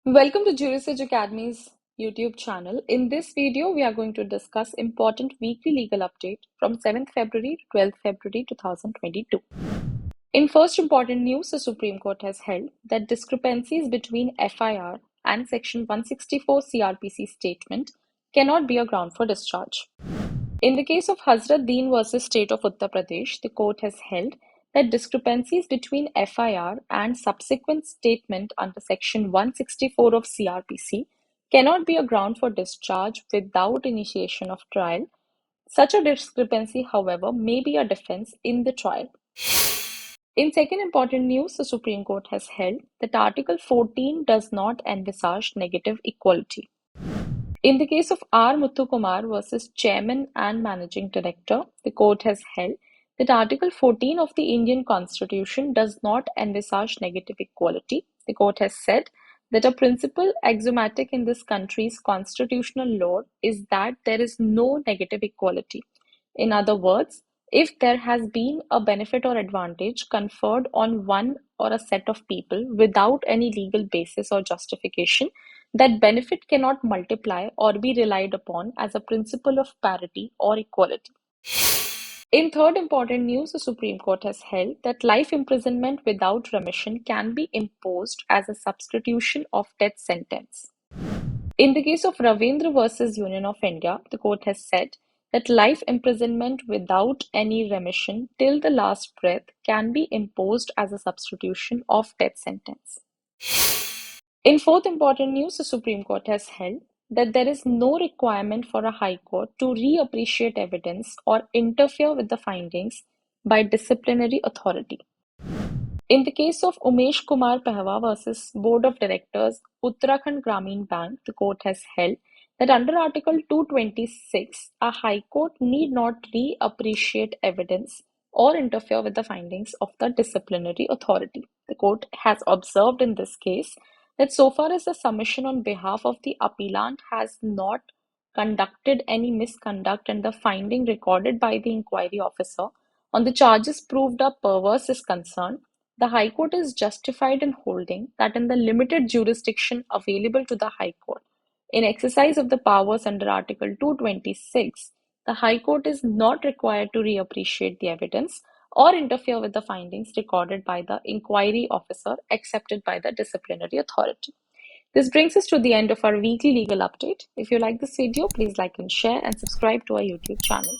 Welcome to Jurisedge Academy's YouTube channel. In this video, we are going to discuss important weekly legal update from 7th February to 12th February 2022. In first important news, the Supreme Court has held that discrepancies between FIR and Section 164 CrPC statement cannot be a ground for discharge. In the case of Hazrat Deen versus State of Uttar Pradesh, the court has held that discrepancies between FIR and subsequent statement under Section 164 of CrPC cannot be a ground for discharge without initiation of trial. Such a discrepancy, however, may be a defense in the trial. In second important news, the Supreme Court has held that Article 14 does not envisage negative equality. In the case of R. Muthukumar versus Chairman and Managing Director, the court has held that Article 14 of the Indian Constitution does not envisage negative equality. The court has said that a principle axiomatic in this country's constitutional law is that there is no negative equality. In other words, if there has been a benefit or advantage conferred on one or a set of people without any legal basis or justification, that benefit cannot multiply or be relied upon as a principle of parity or equality. In third important news, the Supreme Court has held that life imprisonment without remission can be imposed as a substitution of death sentence. In the case of Ravindra versus Union of India, the court has said that life imprisonment without any remission till the last breath can be imposed as a substitution of death sentence. In fourth important news, the Supreme Court has held that there is no requirement for a High Court to reappreciate evidence or interfere with the findings by disciplinary authority. In the case of Umesh Kumar Pehwa versus Board of Directors, Uttarakhand Gramin Bank, the court has held that under Article 226, a High Court need not reappreciate evidence or interfere with the findings of the disciplinary authority. The court has observed in this case that so far as the submission on behalf of the appellant has not conducted any misconduct and the finding recorded by the inquiry officer on the charges proved up perverse is concerned, the High Court is justified in holding that in the limited jurisdiction available to the High Court, in exercise of the powers under Article 226, the High Court is not required to reappreciate the evidence or interfere with the findings recorded by the inquiry officer accepted by the disciplinary authority. This brings us to the end of our weekly legal update. If you like this video, please like and share and subscribe to our YouTube channel.